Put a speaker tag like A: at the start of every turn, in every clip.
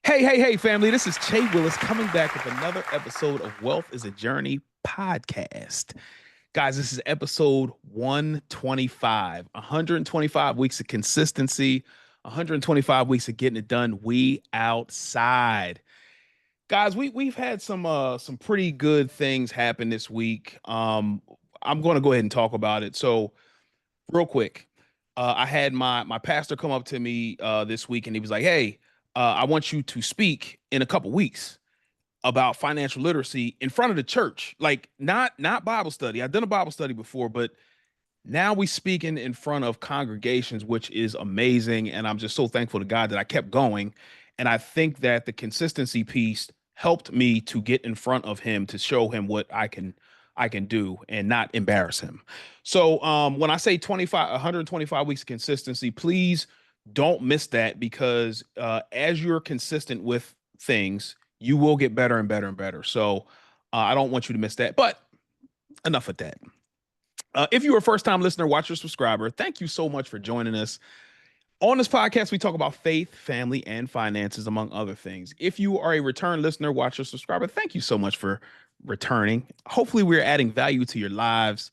A: Hey, family. This is Che Willis coming back with another episode of Wealth is a Journey podcast. Guys, this is episode 125, 125 weeks of consistency, 125 weeks of getting it done. We outside. Guys, we've had some pretty good things happen this week. I'm going to go ahead and talk about it. So, real quick, I had my pastor come up to me this week, and he was like, "Hey, I want you to speak in a couple weeks about financial literacy in front of the church. Like not Bible study. I've done a Bible study before, but now we speaking in front of congregations, which is amazing. And I'm just so thankful to God that I kept going. And I think that the consistency piece helped me to get in front of him to show him what I can do and not embarrass him. So when I say 125 weeks of consistency, please don't miss that because as you're consistent with things, you will get better and better and better. So I don't want you to miss that. But enough of that. If you're a first time listener, watcher, subscriber, thank you so much for joining us. On this podcast, we talk about faith, family, and finances, among other things. If you are a return listener, watcher, subscriber, thank you so much for returning. Hopefully, we're adding value to your lives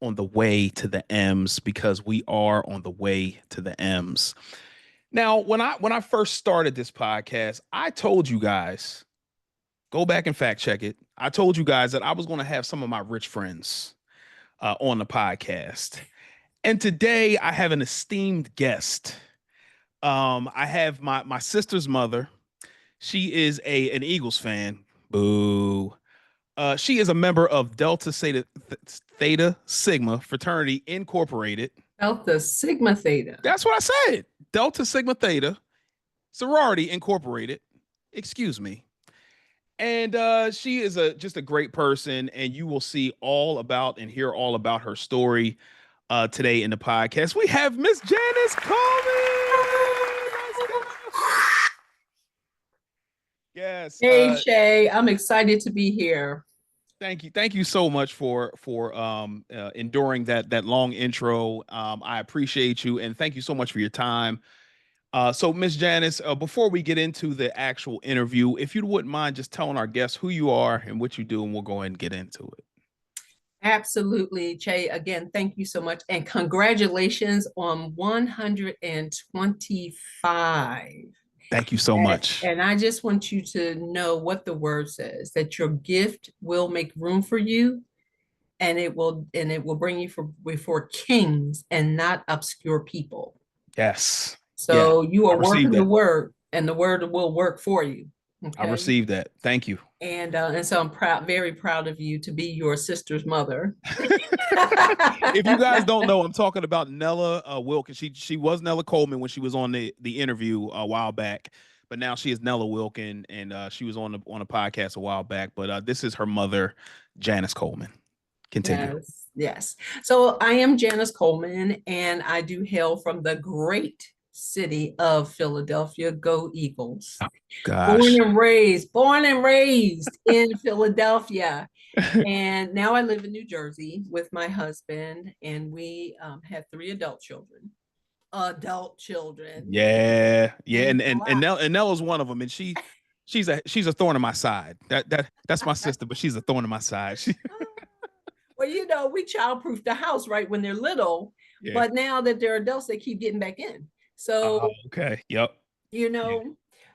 A: on the way to the M's because we are on the way to the M's. Now, when I first started this podcast, I told you guys, go back and fact check it. I told you guys that I was going to have some of my rich friends on the podcast. And today I have an esteemed guest. I have my sister's mother. She is an Eagles fan. Boo. She is a member of Delta Theta Sigma Fraternity Incorporated.
B: Delta Sigma Theta.
A: That's what I said. Delta Sigma Theta Sorority Incorporated. Excuse me. And she is just a great person, and you will see all about and hear all about her story today in the podcast. We have Miss Janice Coleman. Yes.
B: Hey, Shay, I'm excited to be here.
A: Thank you so much for enduring that long intro. I appreciate you, and thank you so much for your time. So, Miss Janice, before we get into the actual interview, if you wouldn't mind just telling our guests who you are and what you do, and we'll go ahead and get into it.
B: Absolutely, Che. Again, thank you so much. And congratulations on 125.
A: Thank you so much.
B: And I just want you to know what the word says, that your gift will make room for you, and it will bring you before kings and not obscure people.
A: Yes.
B: So you are working the word, and the word will work for you.
A: Okay? I received that. Thank you.
B: And so I'm very proud of you to be your sister's mother.
A: If you guys don't know, I'm talking about Nella Wilkins. She was Nella Coleman when she was on the interview a while back, but now she is Nella Wilkins, and she was on a podcast a while back. But this is her mother, Janice Coleman. Continue.
B: Yes. So I am Janice Coleman, and I do hail from the great city of Philadelphia. Go Eagles.
A: Oh, gosh.
B: Born and raised in Philadelphia. And now I live in New Jersey with my husband, and we have 3 adult children.
A: Yeah. And Nella's one of them, and she's a thorn in my side. That's my sister, but she's a thorn in my side.
B: Well, we childproof the house right when they're little, but now that they're adults, they keep getting back in. So,
A: okay. Yep.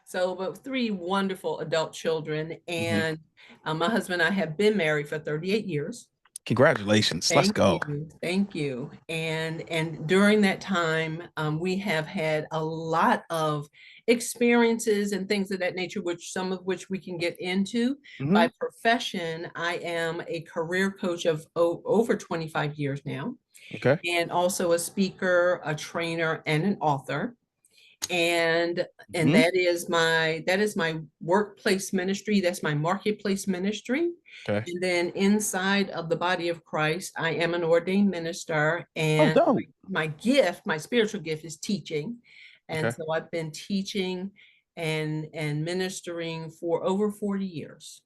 B: So, but 3 wonderful adult children. And my husband and I have been married for 38 years.
A: Congratulations. Let's go.
B: Thank you. And during that time, we have had a lot of experiences and things of that nature, some of which we can get into. By profession, I am a career coach of over 25 years now.
A: Okay.
B: And also a speaker, a trainer, and an author. And that is my workplace ministry. That's my marketplace ministry.
A: Okay.
B: And then inside of the body of Christ, I am an ordained minister, and my spiritual gift is teaching. And so I've been teaching and ministering for over 40 years.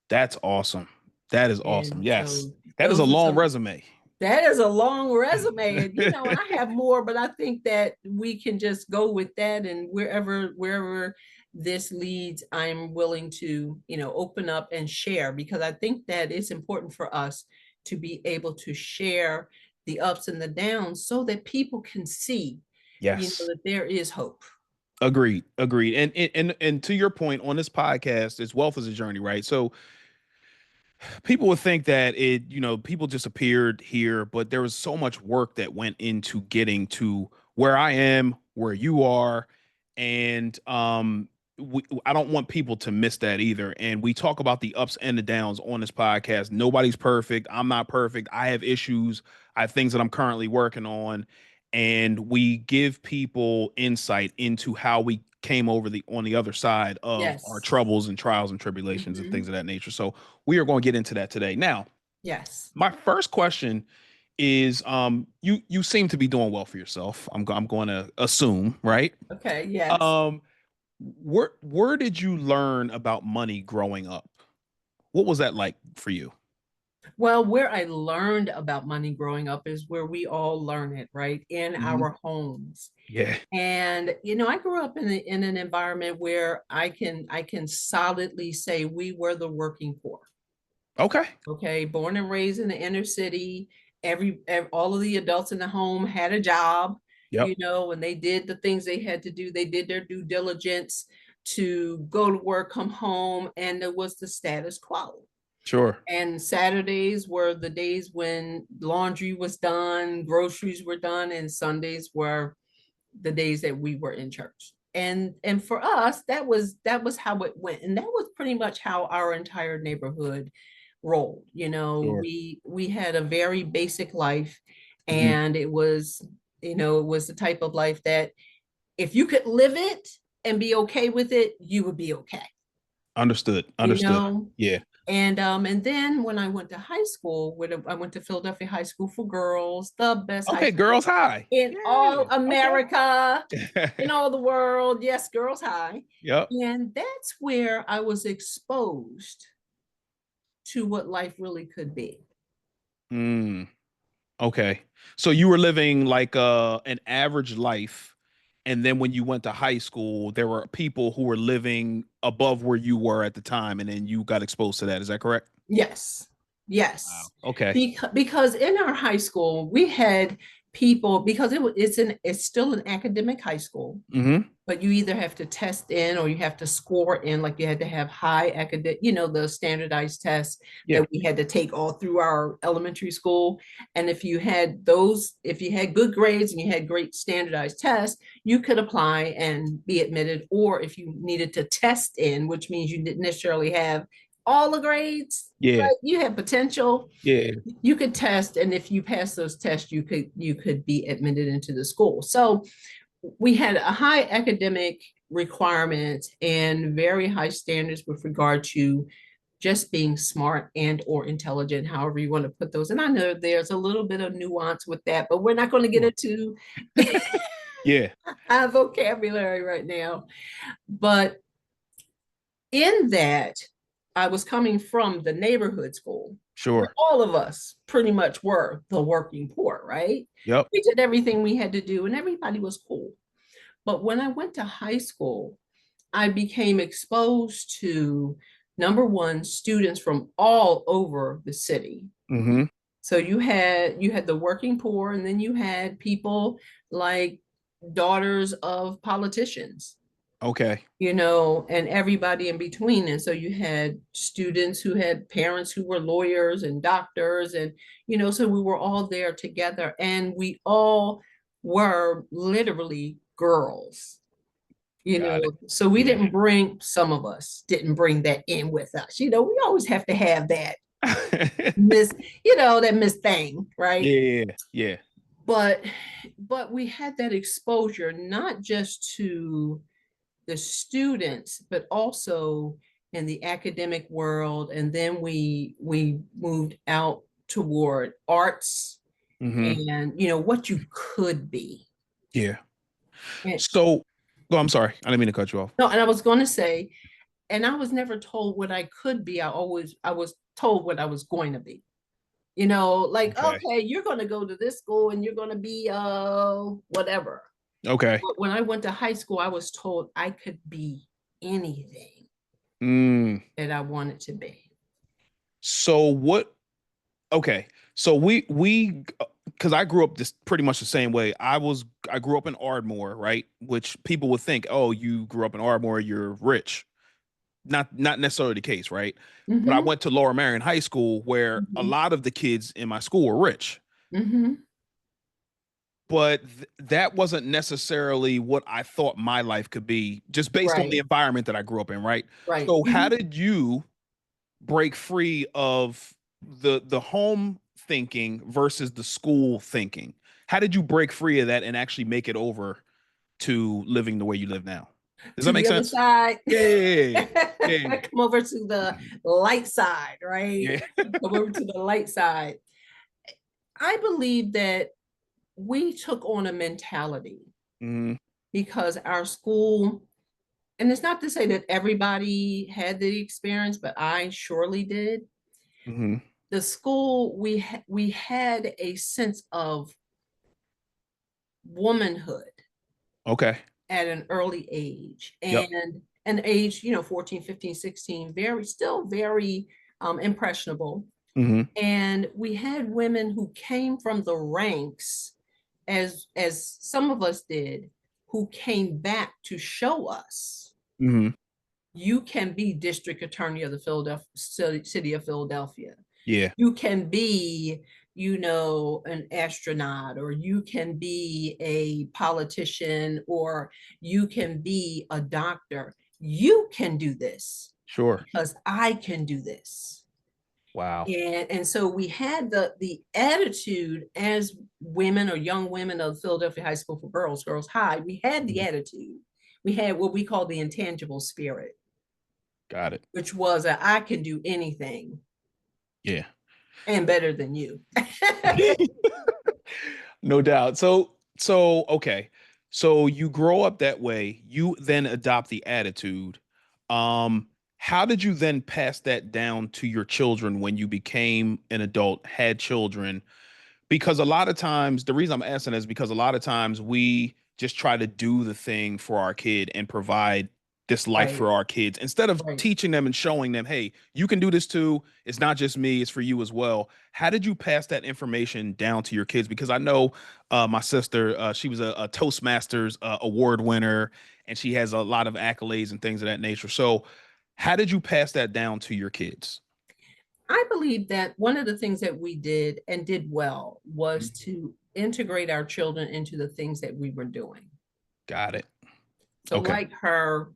A: That's awesome. That is awesome. Yes. So that is a long resume.
B: That is a long resume. And, I have more, but I think that we can just go with that, and wherever this leads, I'm willing to, open up and share, because I think that it's important for us to be able to share the ups and the downs so that people can see,
A: Yes.
B: that there is hope.
A: Agreed. Agreed. And to your point on this podcast, it's wealth is a journey, right? So people would think that people just appeared here, but there was so much work that went into getting to where I am, where you are, and I don't want people to miss that either. And we talk about the ups and the downs on this podcast. Nobody's perfect. I'm not perfect. I have issues. I have things that I'm currently working on, and we give people insight into how we came over the on the other side of our
B: Yes.
A: troubles and trials and tribulations and things
B: Mhm.
A: of that nature. So we are going to get into that today. Now,
B: Yes.
A: my first question is you seem to be doing well for yourself. I'm going to assume, right?
B: Okay. Yes.
A: Um where did you learn about money growing up? What was that like for you?
B: Well, where I learned about money growing up is where we all learn it, right? In
A: Mhm.
B: our homes.
A: Yeah.
B: And I grew up in an environment where I can solidly say we were the working poor.
A: Okay.
B: Okay, born and raised in the inner city. All of the adults in the home had a job.
A: Yep.
B: When they did the things they had to do, they did their due diligence to go to work, come home, and it was the status quo.
A: Sure.
B: And Saturdays were the days when laundry was done, groceries were done, and Sundays were the days that we were in church. And for us, that was how it went. And that was pretty much how our entire neighborhood rolled.
A: Sure.
B: We had a very basic life,
A: Mhm.
B: and it was the type of life that if you could live it and be okay with it, you would be okay.
A: Understood.
B: You
A: Understood.
B: know,
A: Yeah.
B: and then when I went to high school, I went to Philadelphia High School for Girls, the best high
A: Okay,
B: school
A: girls high.
B: in all
A: Yeah.
B: America, in
A: Okay.
B: all the world. Yes, Girls High.
A: Yep.
B: And that's where I was exposed to what life really could be.
A: Mm. Okay. So you were living like an average life, and then when you went to high school, there were people who were living above where you were at the time, and then you got exposed to that. Is that correct?
B: Yes.
A: Wow.
B: Yes.
A: Okay.
B: Because in our high school, we had people, because it's still an academic high school,
A: Mm-hmm.
B: but you either have to test in or you have to score in. Like you had to have high academic, the standardized tests
A: Yeah.
B: that we had to take all through our elementary school. And if you had good grades and you had great standardized tests, you could apply and be admitted. Or if you needed to test in, which means you didn't necessarily have all the grades,
A: Yeah.
B: but you had potential,
A: Yeah.
B: you could test, and if you pass those tests, you could be admitted into the school. So we had a high academic requirements and very high standards with regard to just being smart and or intelligent, however you want to put those. And I know there's a little bit of nuance with that, but we're not going to get
A: Sure.
B: into
A: Yeah.
B: our vocabulary right now. But in that, I was coming from the neighborhood school where
A: Sure.
B: all of us pretty much were the working poor, right?
A: Yep.
B: We did everything we had to do and everybody was cool. But when I went to high school, I became exposed to, number one, students from all over the city.
A: Mm-hmm.
B: So you had the working poor, and then you had people like daughters of politicians,
A: Okay.
B: and everybody in between. And so you had students who had parents who were lawyers and doctors, and so we were all there together, and we all were literally girls.
A: Got it.
B: So we
A: Yeah.
B: didn't bring, some of us didn't bring that in with us. We always have to have that miss, that miss thing, right?
A: Yeah. Yeah.
B: But we had that exposure not just to the students, but also in the academic world. And then we moved out toward arts
A: Mm-hmm.
B: and what you could be.
A: Yeah.
B: And,
A: So, oh, I'm sorry. I didn't mean to cut you off.
B: no, and I was going to say, and I was never told what I could be. I was told what I was going to be. Like,
A: Okay.
B: okay, you're going to go to this school and you're going to be whatever.
A: Okay.
B: But when I went to high school, I was told I could be. anything
A: Mm.
B: that I wanted to be.
A: So what? Okay. So we because I grew up just pretty much the same way. I grew up in Ardmore, right? Which people would think, oh, you grew up in Ardmore, you're rich. Not necessarily the case, right? But I
B: Mm-hmm.
A: went to Lower Marion High School where a
B: Mm-hmm.
A: lot of the kids in my school were rich.
B: Mm-hmm.
A: But that wasn't necessarily what I thought my life could be, just based on the
B: Right.
A: environment that I grew up in, right?
B: Right.
A: So how
B: Mm-hmm.
A: did you break free of the home thinking versus the school thinking? How did you break free of that and actually make it over to living the way you live now? Does
B: To
A: that make
B: the other
A: sense?
B: side.
A: Yeah, yeah, yeah,
B: Come over to the light side, right?
A: yeah, yeah.
B: Come over to the light side. I believe that we took on a mentality
A: Hmm.
B: because our school, and it's not to say that everybody had the experience, but I surely did.
A: Hmm.
B: The school, we had a sense of womanhood
A: Okay.
B: at an early age,
A: Yep.
B: and an age, 14, 15, 16, very, still very impressionable.
A: Hmm.
B: And we had women who came from the ranks, as some of us did, who came back to show us
A: Hmm.
B: you can be district attorney of the Philadelphia city of Philadelphia.
A: Yeah.
B: You can be, an astronaut, or you can be a politician, or you can be a doctor. You can do this
A: Sure.
B: because I can do this.
A: Wow.
B: And so we had the attitude as women, or young women of Philadelphia High School for Girls, Girls High. We had the
A: Mhm.
B: attitude. We had what we call the intangible spirit,
A: Got it.
B: which was that I can do anything
A: Yeah.
B: and better than you.
A: No doubt. So okay. So you grow up that way, you then adopt the attitude. How did you then pass that down to your children when you became an adult, had children? Because a lot of times, the reason I'm asking is because a lot of times we just try to do the thing for our kid and provide this life
B: Right,
A: for our kids instead of
B: right.
A: teaching them and showing them, hey, you can do this too. It's not just me, it's for you as well. How did you pass that information down to your kids? Because I know my sister, she was a Toastmasters award winner, and she has a lot of accolades and things of that nature. So, how did you pass that down to your kids?
B: I believe that one of the things that we did and did well was
A: Mhm.
B: to integrate our children into the things that we were doing.
A: Got it.
B: So,
A: Okay.
B: like her,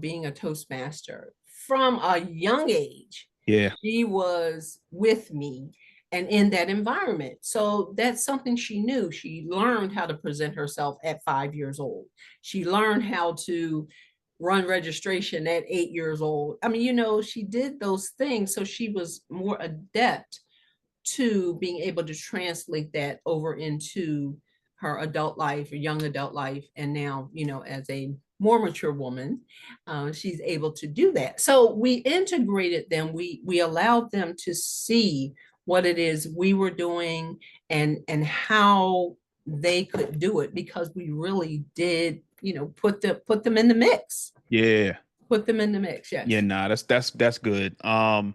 B: being a Toastmaster from a young age,
A: Yeah.
B: she was with me and in that environment. So, that's something she knew. She learned how to present herself at 5 years old. She learned how to run registration at 8 years old. I mean, she did those things. So, she was more adept to being able to translate that over into her adult life or young adult life. And now, as a more mature woman, she's able to do that. So we integrated them. We allowed them to see what it is we were doing, and how they could do it, because we really did, put them in the mix.
A: Yeah.
B: Put them in the mix.
A: Yeah,
B: Yes.
A: nah, that's good. And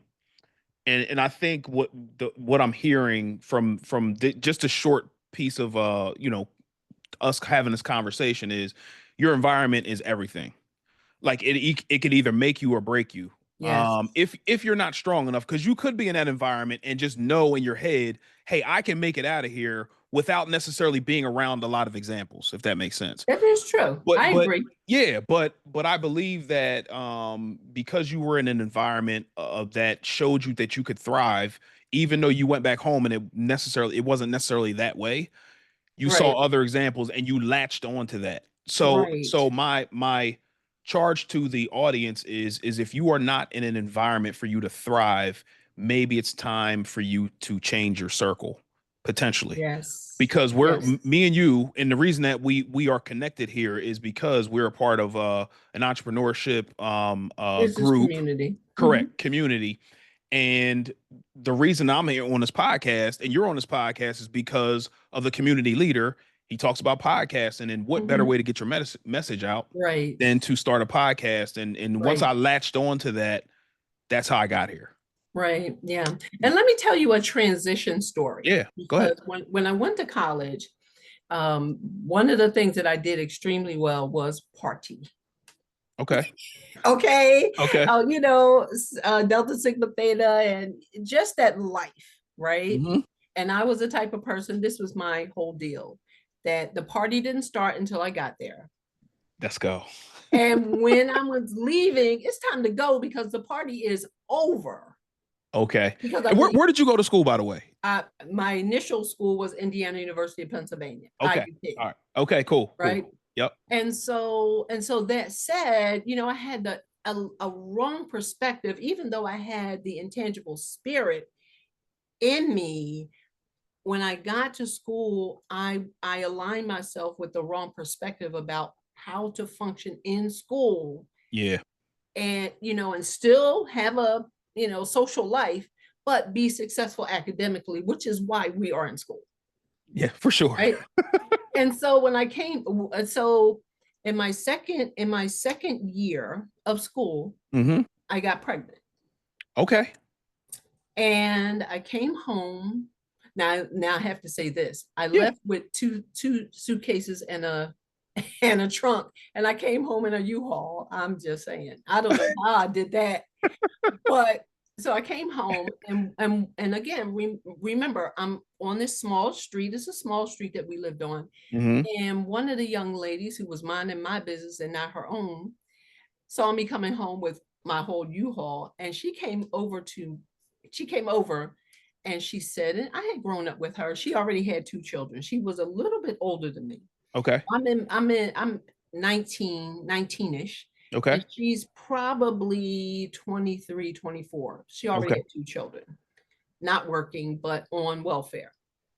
A: I think what I'm hearing from just a short piece of us having this conversation is your environment is everything. Like it could either make you or break you.
B: Yes.
A: If you're not strong enough, because you could be in that environment and just know in your head, hey, I can make it out of here without necessarily being around a lot of examples, if that makes sense.
B: That is true. I
A: But
B: agree.
A: yeah, but I believe that because you were in an environment of that showed you that you could thrive, even though you went back home and it wasn't necessarily that way. You saw
B: Right.
A: other examples and you latched onto that.
B: Right.
A: So my charge to the audience is if you are not in an environment for you to thrive, maybe it's time for you to change your circle potentially,
B: Yes.
A: because
B: Yes.
A: me and you, and the reason that we are connected here is because we're a part of an entrepreneurship
B: Business
A: group,
B: community. Mhm.
A: correct, community. And the reason I'm here on this podcast and you're on this podcast is because of the community leader He talks about podcasting, and what better
B: Mhm.
A: way to get your message out
B: Right,
A: than to start a podcast. And once
B: right,
A: I latched on to that, that's how I got here.
B: right. Yeah. And let me tell you a transition story,
A: Yeah, go ahead.
B: because when I went to college, one of the things that I did extremely well was party.
A: Okay.
B: Okay.
A: Okay.
B: Delta Sigma Theta and just that life, right?
A: Hmm.
B: And I was the type of person, this was my whole deal, that the party didn't start until I got there.
A: Let's go.
B: And when I was leaving, it's time to go because the party is over.
A: Okay.
B: Because
A: And
B: I'm leaving.
A: where did you go to school, by the way?
B: My initial school was Indiana University of Pennsylvania,
A: Okay.
B: IUP,
A: All right. Okay. Cool. Cool.
B: right?
A: Yep.
B: And so that said, I had a wrong perspective, even though I had the intangible spirit in me. When I got to school, I aligned myself with the wrong perspective about how to function in school,
A: Yeah.
B: and still have a social life, but be successful academically, which is why we are in school,
A: Yeah. For sure.
B: right? And so when I came, so in my second year of school,
A: Hmm.
B: I got pregnant,
A: Okay.
B: and I came home. Now I have to say this: I
A: Yeah.
B: left with two suitcases and a trunk, and I came home in a U-Haul. I'm just saying, I don't know how I did that, but so I came home, and again, remember, I'm on this small street. It's a small street that we lived on,
A: Hmm.
B: and one of the young ladies who was minding my business and not her own saw me coming home with my whole U-Haul, and she came over and she said, and I had grown up with her. She already had two children. She was a little bit older than me.
A: Okay.
B: I'm 19-ish,
A: Okay.
B: and she's probably 23, 24. She already
A: Okay.
B: had two children, not working, but on welfare.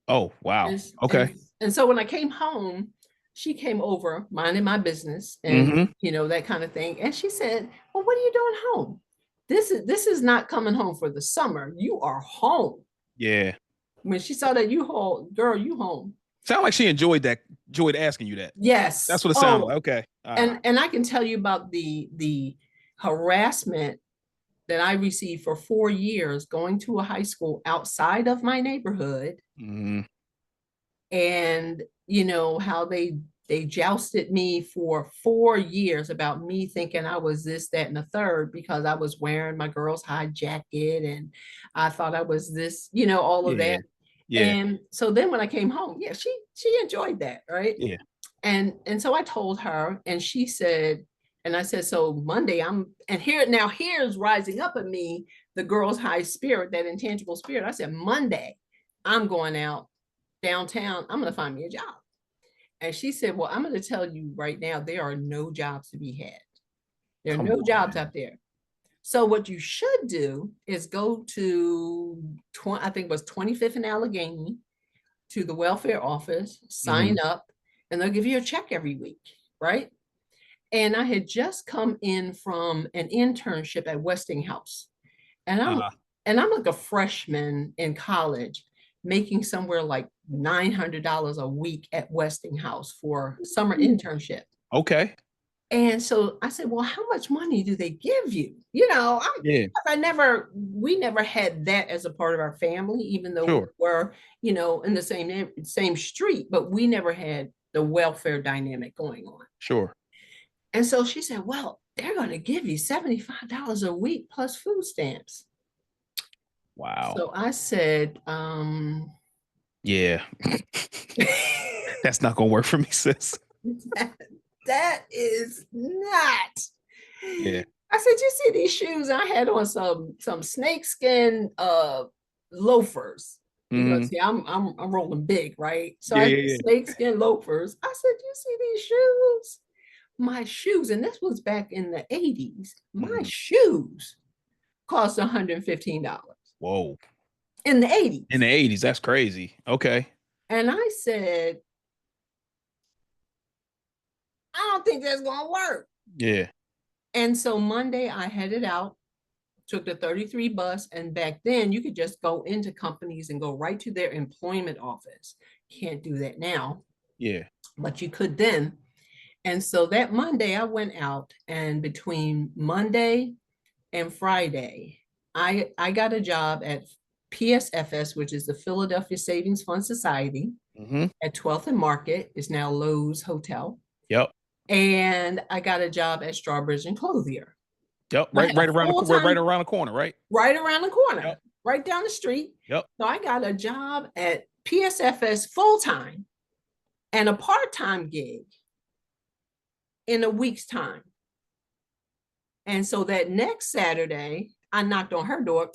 A: Oh, wow.
B: And, and,
A: Okay.
B: and so when I came home, she came over, minding my business and
A: Hmm.
B: that kind of thing. And she said, "Well, what are you doing home? This is not coming home for the summer. You are home."
A: Yeah.
B: When she saw that U-Haul, girl, you home.
A: Sound like she enjoyed that, enjoyed asking you that. That's
B: Yes.
A: what it sounded like.
B: Oh,
A: Okay. All right.
B: and I can tell you about the harassment that I received for 4 years going to a high school outside of my neighborhood,
A: Hmm.
B: and how they jousted me for 4 years about me thinking I was this, that, and the third, because I was wearing my girl's high jacket, and I thought I was this, all of
A: Yeah.
B: that.
A: Yeah.
B: And so then when I came home, yeah, she enjoyed that, right?
A: Yeah.
B: And so I told her, and she said, and I said, so Monday, here's rising up in me, the girl's high spirit, that intangible spirit. I said, Monday, I'm going out downtown. I'm going to find me a job. And she said, well, I'm going to tell you right now, there are no jobs to be had. There are
A: Come
B: no
A: on,
B: jobs
A: man.
B: out there. So what you should do is go to, I think it was 25th and Allegheny, to the welfare office, sign
A: Hmm.
B: up, and they'll give you a check every week, right? And I had just come in from an internship at Westinghouse, and I'm
A: Uh,
B: and I'm like a freshman in college, making somewhere like $900 a week at Westinghouse for summer internship.
A: okay.
B: And so I said, well, how much money do they give you?
A: Yeah.
B: We never had that as a part of our family, even though we
A: Sure.
B: were, in the same street, but we never had the welfare dynamic going on.
A: Sure.
B: And so she said, well, they're going to give you $75 a week plus food stamps.
A: Wow.
B: So I said,
A: Yeah. That's not gonna work for me, sis.
B: that, that is not.
A: Yeah.
B: I said, you see these shoes? I had on some snakeskin loafers, because
A: Hmm.
B: see, I'm rolling big, right? So
A: Yeah.
B: I had
A: Yeah. Yeah.
B: snakeskin loafers. I said, you see these shoes? My shoes, and this was back in the 80s. My
A: Hmm.
B: shoes cost $115
A: Whoa.
B: in the
A: In
B: 80s.
A: the 80s, that's crazy. Okay.
B: And I said, I don't think that's gonna work.
A: Yeah.
B: And so Monday I headed out, took the 33 bus, and back then you could just go into companies and go right to their employment office. Can't do that now.
A: Yeah.
B: but you could then. And so that Monday I went out, and between Monday and Friday, I got a job at PSFS, which is the Philadelphia Savings Fund Society
A: Mm-hmm.
B: at 12th and Market, is now Lowe's Hotel.
A: Yep.
B: And I got a job at Strawbridge and Clothier.
A: Yep.
B: I
A: Right.
B: had a
A: Right
B: full-time
A: around the corner. Right.
B: right around the corner,
A: Yep.
B: right down the street.
A: Yep.
B: So I got a job at PSFS full-time and a part-time gig in a week's time. And so that next Saturday, I knocked on her door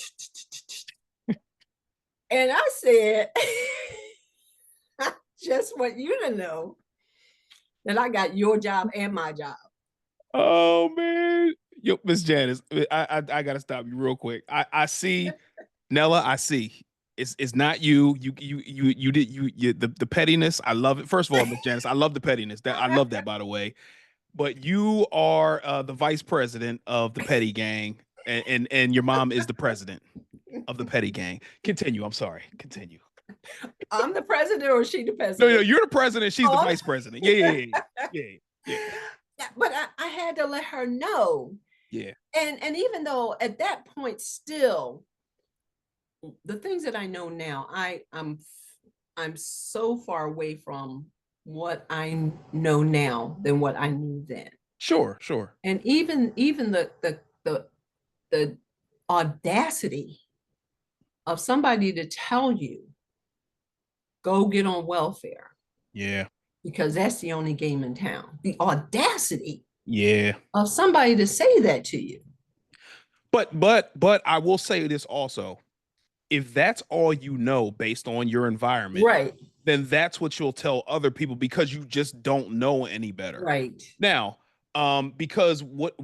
B: and I said, I just want you to know that I got your job and my job.
A: Oh man. Yo, Miss Janice, I gotta stop you real quick. I see, Nella, I see. It's not you. You did the pettiness. I love it. First of all, Miss Janice, I love the pettiness. That I love that, by the way. But you are the vice president of the petty gang, and your mom is the president of the petty gang. Continue. I'm sorry. Continue.
B: I'm the president, or she the
A: No,
B: president?
A: you're the president. She's the vice president. Yeah.
B: Yeah, but I had to let her know.
A: Yeah.
B: And even though at that point, still, the things that I know now, I'm so far away from what I know now than what I knew then.
A: Sure.
B: And even the audacity of somebody to tell you, go get on welfare.
A: Yeah.
B: Because that's the only game in town. The audacity
A: Yeah.
B: of somebody to say that to you.
A: But I will say this also. If that's all you know based on your environment,
B: Right.
A: then that's what you'll tell other people because you just don't know any better.
B: Right.
A: Now, because what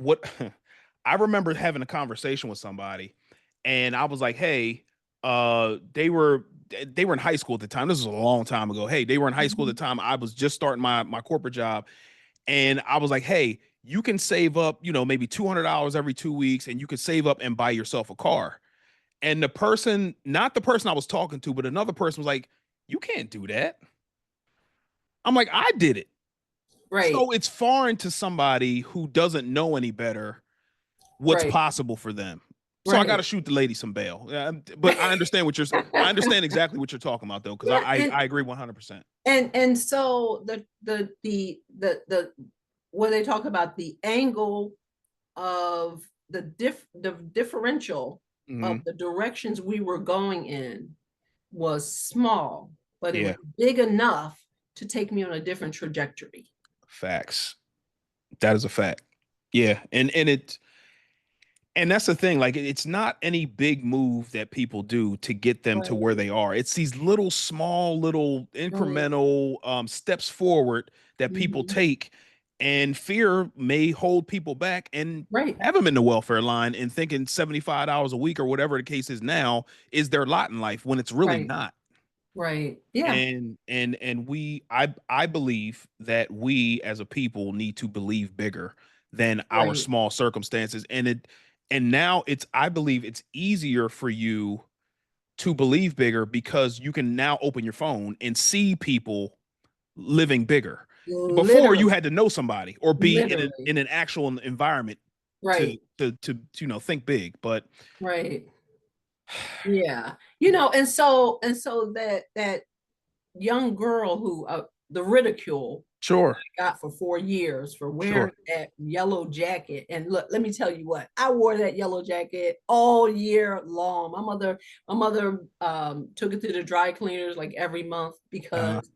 A: I remember having a conversation with somebody and I was like, hey, they were in high school at the time. This was a long time ago. Hey, they were in high school at the time. I was just starting my corporate job. And I was like, hey, you can save up, maybe $200 every 2 weeks, and you can save up and buy yourself a car. And the person, not the person I was talking to, but another person was like, you can't do that. I'm like, I did it.
B: Right.
A: So it's foreign to somebody who doesn't know any better what's
B: Right.
A: possible for them. So I
B: Right.
A: got to shoot the lady some bail. But I understand I understand exactly what you're talking about though, because
B: Yeah,
A: I agree 100%.
B: And so the when they talk about the angle of the differential of the directions we were going in was small, but it was big enough to take me on a different trajectory.
A: Facts. That is a fact. Yeah. And that's the thing. Like, it's not any big move that people do to get them to where they are. It's these little, small, little incremental steps forward that people take, and fear may hold people back and have them in the welfare line and thinking $75 a week or whatever the case is now is their lot in life when it's really not.
B: Right. Yeah.
A: And I believe that we as a people need to believe bigger than our small circumstances. And now I believe it's easier for you to believe bigger because you can now open your phone and see people living bigger. Before you had to know somebody or be in an actual environment to think big. But
B: yeah, and so that young girl who the ridicule I got for 4 years for wearing that yellow jacket. And look, let me tell you what, I wore that yellow jacket all year long. My mother took it to the dry cleaners like every month because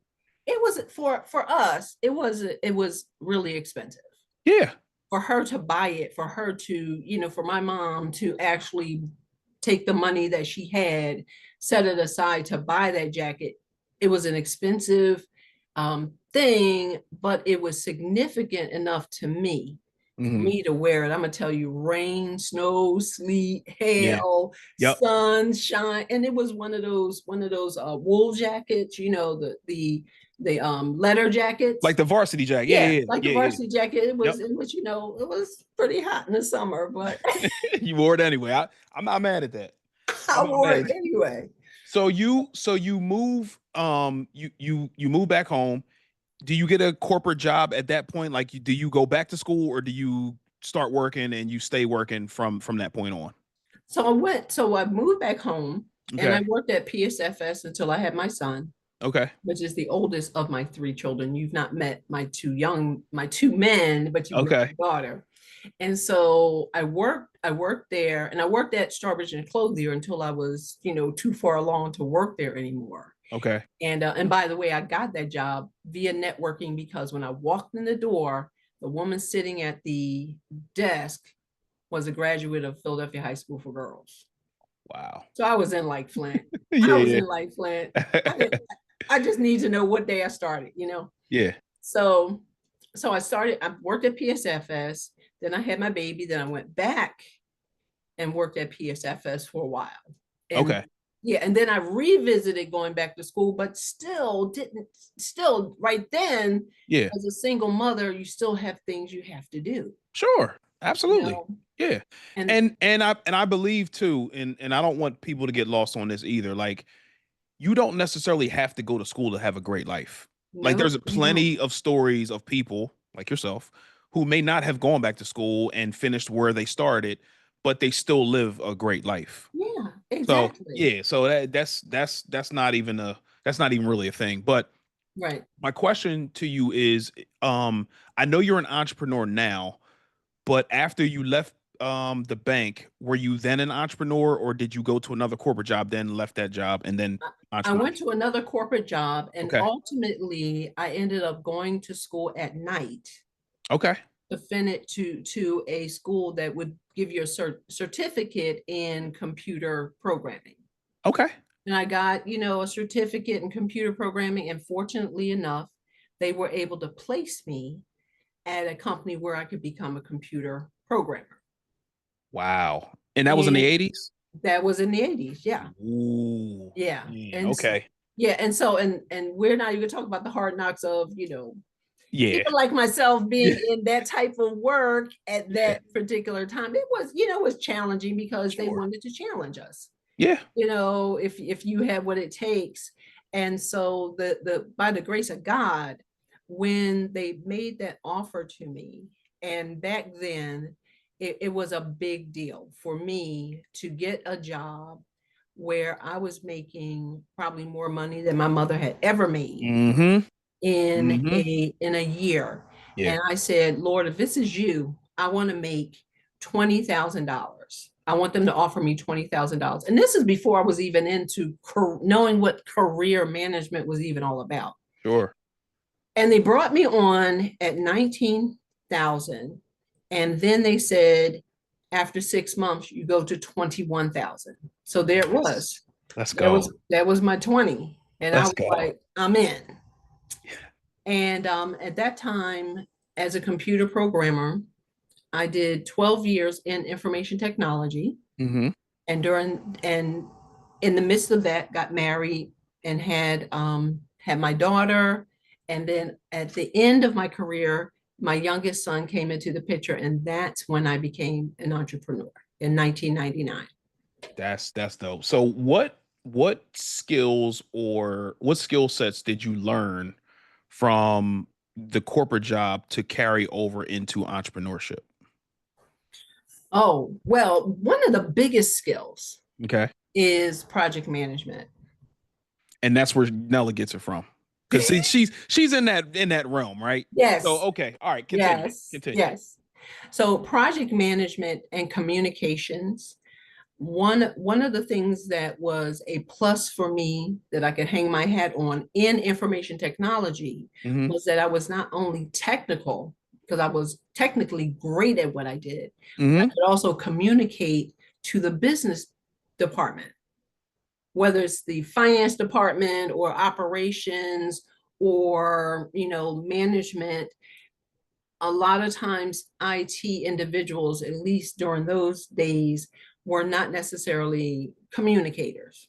B: it was for us, it was really expensive.
A: Yeah.
B: For her to buy it, for her to, for my mom to actually take the money that she had, set it aside to buy that jacket. It was an expensive thing, but it was significant enough to me for me to wear it. I'm gonna tell you, rain, snow, sleet, hail, sunshine, and it was one of those wool jackets. The leather jackets,
A: like the varsity jacket.
B: The varsity jacket. It was, it was pretty hot in the summer, but
A: you wore it anyway. I'm not mad at that.
B: I wore it anyway.
A: So you move you move back home. do you get a corporate job at that point? Like, do you go back to school or do you start working and you stay working from that point on?
B: So I moved back home and I
A: Okay.
B: worked at PSFS until I had my son,
A: Okay.
B: which is the oldest of my three children. You've not met my two men, but you've met
A: Okay.
B: my daughter. And so I worked there and I worked at Strawbridge and Clothier until I was, too far along to work there anymore.
A: Okay.
B: And by the way, I got that job via networking because when I walked in the door, the woman sitting at the desk was a graduate of Philadelphia High School for Girls.
A: Wow.
B: So I was in like Flint. I was
A: Yeah,
B: in like Flint. I
A: yeah.
B: didn't, I just need to know what day I started.
A: Yeah.
B: So I worked at PSFS, then I had my baby, then I went back and worked at PSFS for a while. And
A: Okay.
B: yeah, and then I revisited going back to school, but still right then,
A: Yeah.
B: as a single mother, you still have things you have to do,
A: Sure.
B: you
A: Absolutely.
B: know.
A: Yeah.
B: And
A: And I believe too, and I don't want people to get lost on this either. Like, you don't necessarily have to go to school to have a great life. Like,
B: no,
A: there's
B: you don't.
A: plenty of stories of people like yourself who may not have gone back to school and finished where they started, but they still live a great life.
B: Yeah,
A: So
B: exactly.
A: yeah, so that's not even really a thing. But
B: Right.
A: my question to you is, I know you're an entrepreneur now, but after you left the bank, were you then an entrepreneur or did you go to another corporate job, then left that job and then
B: I
A: entrepreneur?
B: went to another corporate job and
A: Okay.
B: ultimately I ended up going to school at night
A: Okay.
B: to finish to a school that would give you a certificate in computer programming.
A: Okay.
B: And I got, a certificate in computer programming. And fortunately enough, they were able to place me at a company where I could become a computer programmer.
A: Wow. And that was in the
B: And
A: 80s?
B: that was in the 80s. Yeah.
A: Ooh.
B: Yeah.
A: Man,
B: And
A: okay.
B: yeah. And so, and we're not even talking about the hard knocks of,
A: Yeah.
B: people like myself
A: Yeah.
B: being in that type of work at
A: Yeah.
B: that particular time. It was challenging because they
A: Sure.
B: wanted to challenge us.
A: Yeah.
B: If you have what it takes. And so the by the grace of God, when they made that offer to me, and back then it was a big deal for me to get a job where I was making probably more money than my mother had ever made
A: Mm-hmm.
B: in
A: Mm-hmm.
B: a year.
A: Yeah.
B: And I said, Lord, if this is you, I want to make $20,000. I want them to offer me $20,000. And this is before I was even into knowing what career management was even all about.
A: Sure.
B: And they brought me on at 19,000. And then they said, after 6 months, you go to 21,000. So there it
A: Nice.
B: was.
A: Let's
B: That
A: go.
B: was that was my 20. And I
A: Let's
B: was
A: go.
B: like, I'm in. And at that time, as a computer programmer, I did 12 years in information technology.
A: Mm-hmm.
B: And in the midst of that, got married and had my daughter. And then at the end of my career, my youngest son came into the picture, and that's when I became an entrepreneur in 1999.
A: That's dope. So what skills or what skill sets did you learn from the corporate job to carry over into entrepreneurship?
B: Oh, well, one of the biggest skills
A: Okay.
B: is project management.
A: And that's where Nella gets it from. Because see, she's in that realm, right? So
B: Yes,
A: okay, all right, continue.
B: yes,
A: Continue.
B: yes. So project management and communications, one of the things that was a plus for me that I could hang my hat on in information technology
A: Mm-hmm.
B: was that I was not only technical, because I was technically great at what I did, but I
A: Mm-hmm.
B: could also communicate to the business department, whether it's the finance department or operations or management. A lot of times IT individuals, at least during those days, were not necessarily communicators.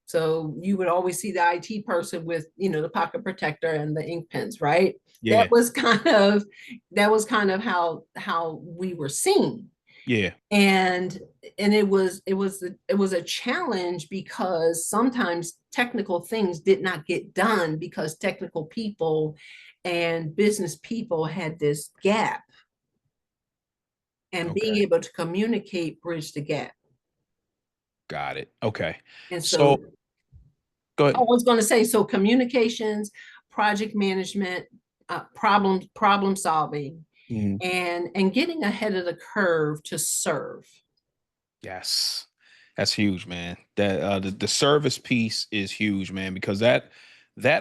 B: So you would always see the IT person with, the pocket protector and the ink pens, right? That
A: Yeah.
B: was kind of how we were seen.
A: Yeah.
B: And it was a challenge because sometimes technical things did not get done because technical people and business people had this gap, and being
A: Okay.
B: able to communicate bridge the gap.
A: Got it. Okay.
B: And
A: So
B: so
A: go
B: I
A: ahead.
B: was going to say, so communications, project management, problem solving,
A: Mhm.
B: and getting ahead of the curve to serve.
A: Yes. That's huge, man. That the service piece is huge, man, because that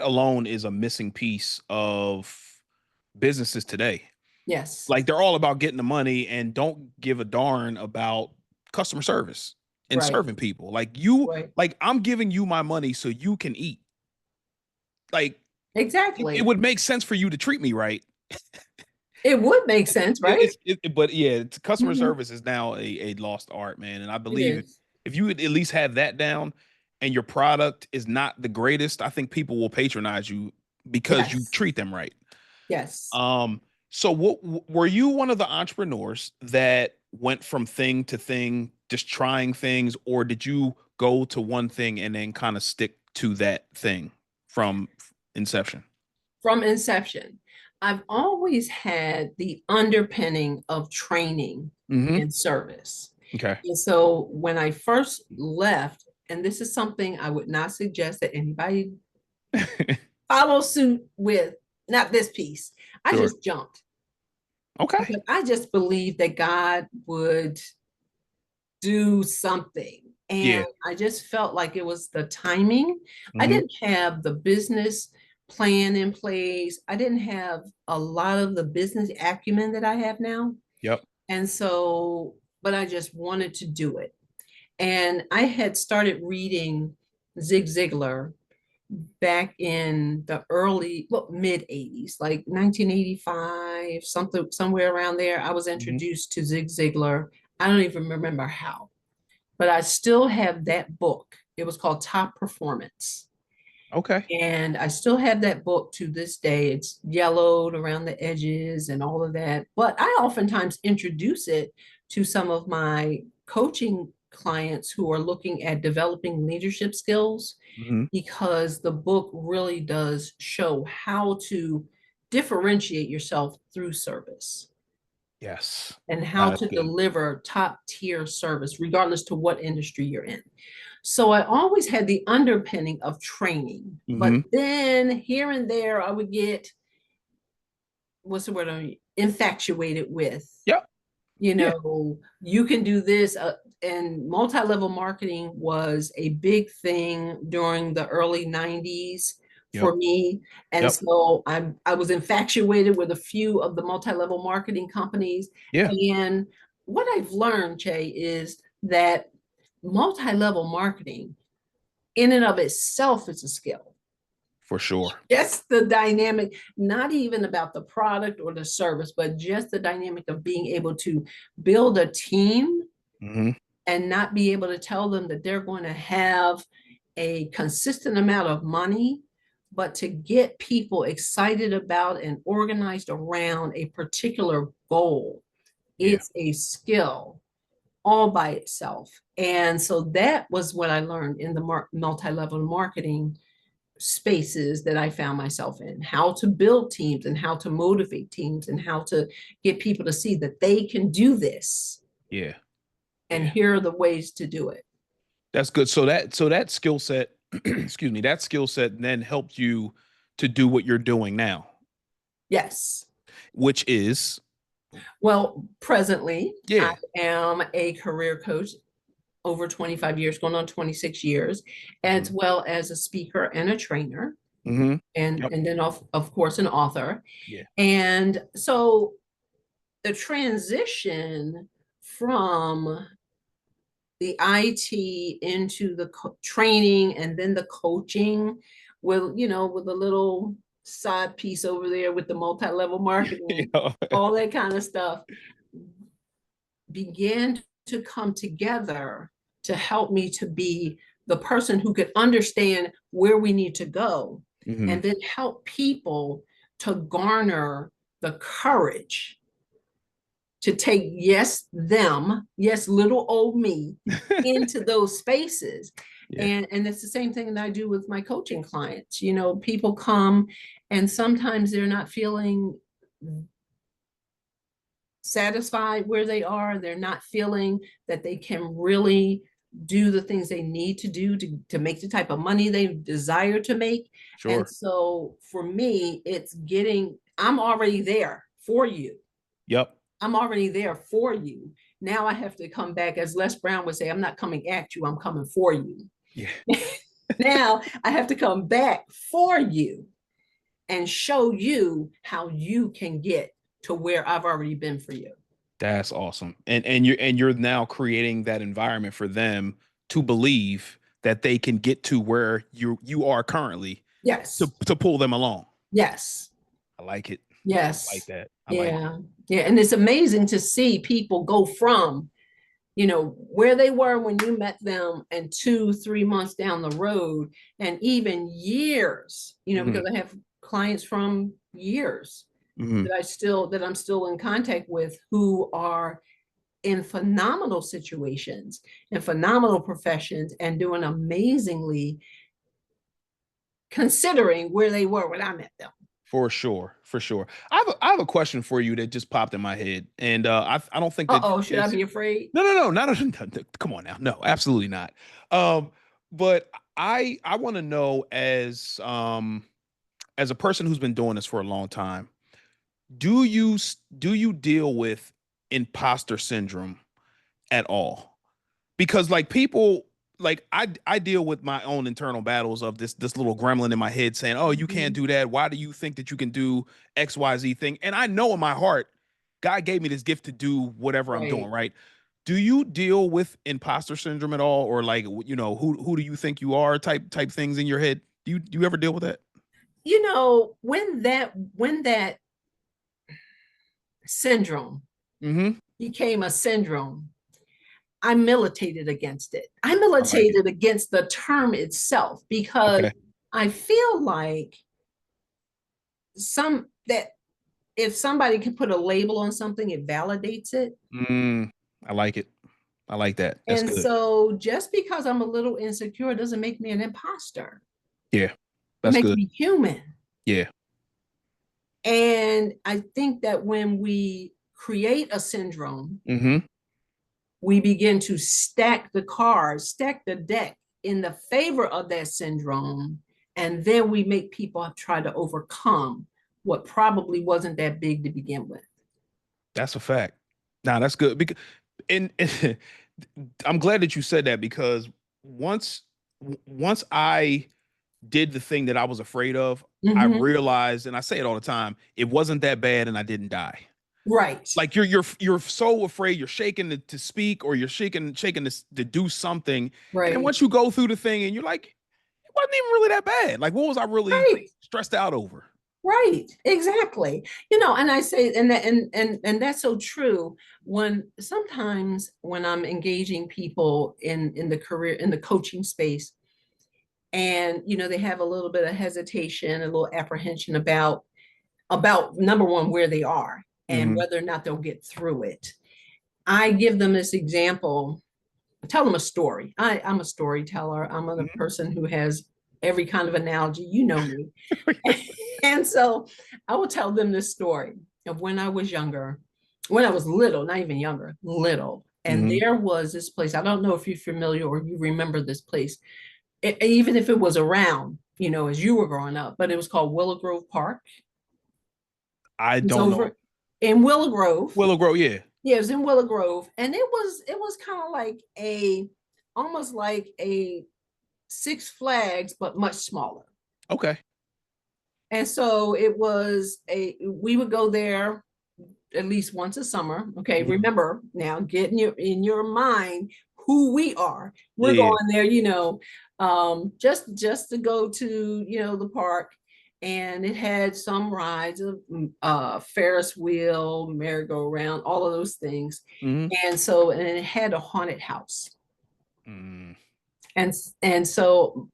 A: alone is a missing piece of businesses today.
B: Yes,
A: Like they're all about getting the money and don't give a darn about customer service and
B: right,
A: serving people.
B: right.
A: Like I'm giving you my money so you can eat. Like it
B: Exactly.
A: would make sense for you to treat me right.
B: It would make sense, right?
A: But yeah, customer
B: Mhm.
A: service is now a lost art, man. And I
B: It
A: believe
B: is.
A: if you would at least have that down and your product is not the greatest, I think people will patronize you because you
B: Yes,
A: treat them right.
B: yes.
A: Um, so were you one of the entrepreneurs that went from thing to thing, just trying things, or did you go to one thing and then kind of stick to that thing from inception?
B: From inception, I've always had the underpinning of training
A: Hmm.
B: and service.
A: Okay.
B: And so when I first left, and this is something I would not suggest that anybody follow suit with, not this piece, I
A: Sure.
B: just jumped
A: Okay.
B: because I just believed that God would do something. And
A: Yeah.
B: I just felt like it was the timing. I
A: Hmm.
B: didn't have the business plan in place. I didn't have a lot of the business acumen that I have now.
A: Yep.
B: And so, but I just wanted to do it. And I had started reading Zig Ziglar back in the early, well, mid 80s, like 1985, something, somewhere around there. I was
A: Hmm.
B: introduced to Zig Ziglar. I don't even remember how, but I still have that book. It was called Top Performance.
A: Okay.
B: And I still have that book to this day. It's yellowed around the edges and all of that. But I oftentimes introduce it to some of my coaching clients who are looking at developing leadership skills,
A: Hmm.
B: because the book really does show how to differentiate yourself through service
A: Yes.
B: and
A: That
B: how
A: is
B: to
A: good.
B: deliver top tier service, regardless to what industry you're in. So I always had the underpinning of training, but
A: Hmm.
B: then here and there I would get, what's the word I'm infatuated with,
A: Yep. Yeah.
B: you can do this. And multi-level marketing was a big thing during the early 90s
A: Yep.
B: for me. And
A: Yep.
B: so I was infatuated with a few of the multi-level marketing companies.
A: Yeah.
B: And what I've learned, Jay, is that multi-level marketing in and of itself is a skill.
A: For sure.
B: Just the dynamic, not even about the product or the service, but just the dynamic of being able to build a team
A: Hmm.
B: and not be able to tell them that they're going to have a consistent amount of money, but to get people excited about and organized around a particular goal
A: Yeah.
B: is a skill all by itself. And so that was what I learned in the multi-level marketing spaces that I found myself in, how to build teams and how to motivate teams and how to get people to see that they can do this.
A: Yeah.
B: And
A: Yeah.
B: here are the ways to do it.
A: That's good. So that skill set, excuse me, that skill set then helped you to do what you're doing now,
B: Yes.
A: which is
B: Well, presently, I
A: yeah.
B: am a career coach over 25 years, going on 26 years, as
A: Hmm.
B: well as a speaker and a trainer,
A: Hmm.
B: and,
A: Yep.
B: and then, of course, an author.
A: Yeah.
B: And so the transition from the IT into the training and then the coaching with, with a little side piece over there with the multi-level marketing,
A: Yeah.
B: all that kind of stuff began to come together to help me to be the person who could understand where we need to go
A: Hmm.
B: and then help people to garner the courage to take yes them, yes little old me, into those spaces.
A: Yeah.
B: And it's the same thing that I do with my coaching clients. People come And sometimes they're not feeling satisfied where they are. They're not feeling that they can really do the things they need to do to make the type of money they desire to make. And
A: Sure.
B: so for me, I'm already there for you.
A: Yep.
B: I'm already there for you. Now I have to come back, as Les Brown would say, I'm not coming at you, I'm coming for you.
A: Yeah.
B: Now I have to come back for you and show you how you can get to where I've already been for you.
A: That's awesome. And you're now creating that environment for them to believe that they can get to where you are currently
B: Yes.
A: to pull them along.
B: Yes.
A: I like it. I like
B: Yes.
A: that. I like it.
B: Yeah. Yeah. And it's amazing to see people go from, where they were when you met them and 2, 3 months down the road and even years,
A: Hmm.
B: because I have clients from years
A: Hmm.
B: that I'm still in contact with who are in phenomenal situations and phenomenal professions and doing amazingly considering where they were when I met them.
A: For sure, for sure. I have a question for you that just popped in my head, and I don't think that
B: Uh-oh, should I
A: this.
B: be afraid?
A: No, no, no, not come on now. No, absolutely not. Um, but I want to know as a person who's been doing this for a long time, do you deal with imposter syndrome at all? Because like people like I deal with my own internal battles of this little gremlin in my head saying, "Oh, you can't
B: Mhm.
A: do that. Why do you think that you can do XYZ thing?" And I know in my heart God gave me this gift to do whatever I'm doing,
B: Right.
A: right? Do you deal with imposter syndrome at all, or like who do you think you are type things in your head? Do you ever deal with that?
B: When that syndrome
A: Mm-hmm.
B: became a syndrome, I militated against it. I
A: I like it.
B: militated against the term itself because
A: Okay.
B: I feel like some that if somebody can put a label on something, it validates it.
A: Mm, I like it. I like that. That's
B: And
A: good.
B: so just because I'm a little insecure doesn't make me an imposter.
A: Yeah.
B: It
A: That's
B: makes
A: good.
B: me human.
A: Yeah.
B: And I think that when we create a syndrome,
A: Mm-hmm.
B: we begin to stack the cards, stack the deck in the favor of that syndrome. And then we make people try to overcome what probably wasn't that big to begin with.
A: That's a fact. Nah, that's good because and I'm glad that you said that because once once I did the thing that I was afraid of, I
B: Mm-hmm.
A: realized, and I say it all the time, it wasn't that bad, and I didn't die.
B: Right.
A: Like you're so afraid, you're shaking to speak, or you're shaking to do something, and then
B: Right.
A: once you go through the thing, and you're like, it wasn't even really that bad. Like, what was I really
B: Right.
A: stressed out over?
B: Right, exactly. And I say, and that's so true. When sometimes when I'm engaging people in the career in the coaching space, and they have a little bit of hesitation, a little apprehension about number one where they are and
A: Hmm.
B: whether or not they'll get through it. I give them this example, tell them a story. I'm a storyteller. I'm a
A: Hmm.
B: person who has every kind of analogy. You know me. And so I will tell them this story of when I was younger, when I was little, not even younger, little. And
A: Hmm.
B: there was this place. I don't know if you're familiar or you remember this place, even if it was around, as you were growing up, but it was called Willow Grove Park.
A: I
B: It's
A: don't know.
B: over in Willow Grove.
A: Willow Grove, yeah.
B: Yeah, it was in Willow Grove. And it was kind of like almost like a Six Flags, but much smaller.
A: Okay.
B: And so we would go there at least once a summer. Okay,
A: Mhm.
B: remember now, get in your mind who we are.
A: Yeah,
B: We're
A: yeah.
B: going there, just to go to the park, and it had some rides of Ferris wheel, merry-go-round, all of those things,
A: Hmm.
B: and it had a haunted house,
A: Mm,
B: and and so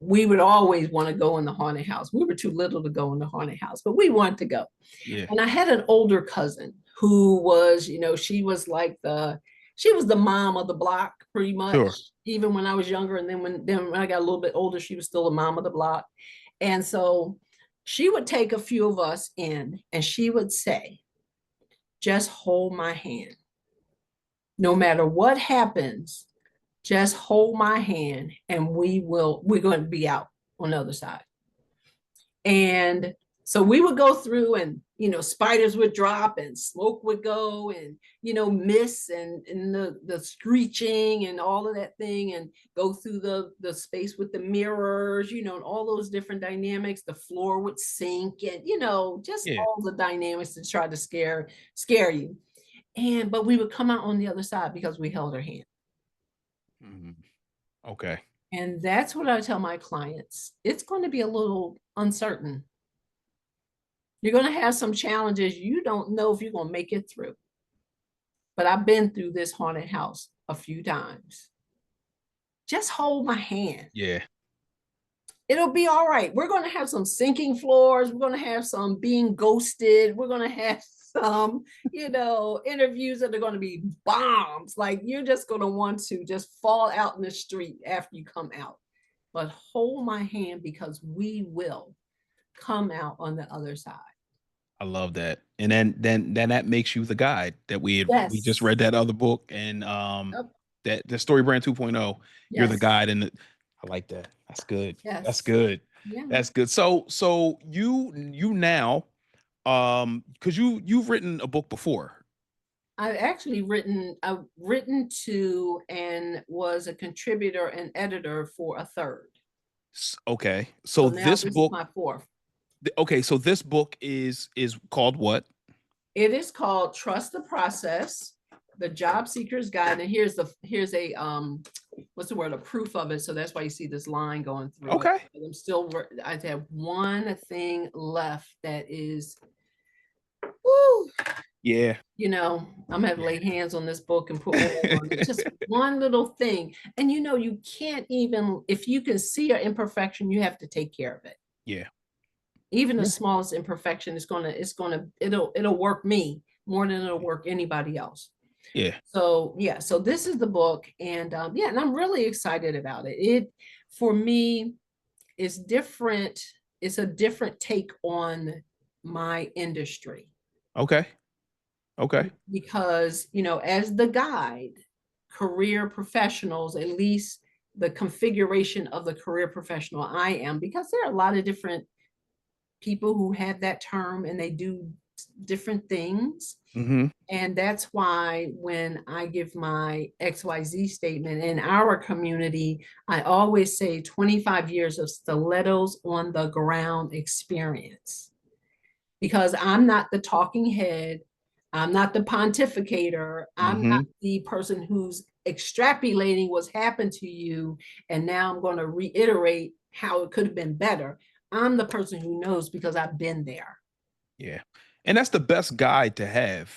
B: we would always want to go in the haunted house. We were too little to go in the haunted house, but we wanted to go.
A: yeah.
B: And I had an older cousin who was, she was the mom of the block pretty
A: Sure.
B: much, even when I was younger. And then when I got a little bit older, she was still a mom of the block. And so She would take a few of us in and she would say, just hold my hand. No matter what happens, just hold my hand and we're going to be out on the other side. And so we would go through and, spiders would drop and smoke would go and, mist and the screeching and all of that thing and go through the space with the mirrors, and all those different dynamics. The floor would sink and, just
A: Yeah.
B: all the dynamics to try to scare you. But we would come out on the other side because we held her hand.
A: Mhm. Okay.
B: And that's what I tell my clients. It's going to be a little uncertain. You're going to have some challenges. You don't know if you're going to make it through. But I've been through this haunted house a few times. Just hold my hand.
A: Yeah.
B: It'll be all right. We're going to have some sinking floors. We're going to have some being ghosted. We're going to have some, interviews that are going to be bombs. Like you're just going to want to just fall out in the street after you come out. But hold my hand because we will come out on the other side.
A: I love that. And then that makes you the guide that we just
B: Yes.
A: read that other book and
B: Yep.
A: that the story brand 2.0, you're the
B: Yes.
A: guide and I like that. That's good. That's
B: Yes.
A: good.
B: Yeah.
A: That's good. So you now because you've written a book before.
B: I've written to and was a contributor and editor for a third.
A: Okay.
B: So
A: So
B: now
A: this
B: this is
A: book
B: my fourth.
A: okay, so this book is called what?
B: It is called Trust the Process, the Job Seeker's Guide. And here's a what's the word? A proof of it. So that's why you see this line going through it.
A: Okay.
B: I have one thing left that is, woo,
A: Yeah.
B: I'm gonna have to lay hands on this book and put oil on it. Just one little thing. And you can't even, if you can see an imperfection, you have to take care of it.
A: Yeah.
B: Even the
A: Yeah.
B: smallest imperfection it'll work me more than it'll work anybody else.
A: Yeah.
B: So yeah, so this is the book, and yeah, and I'm really excited about it. It for me is different. It's a different take on my industry
A: Okay. Okay.
B: because as the guide, career professionals, at least the configuration of the career professional I am, because there are a lot of different people who have that term and they do different things.
A: Mm-hmm.
B: And that's why when I give my XYZ statement in our community, I always say 25 years of stilettos on the ground experience. Because I'm not the talking head, I'm not the pontificator, I'm not
A: Mm-hmm.
B: the person who's extrapolating what's happened to you. And now I'm going to reiterate how it could have been better. I'm the person who knows because I've been there.
A: Yeah. And that's the best guide to have.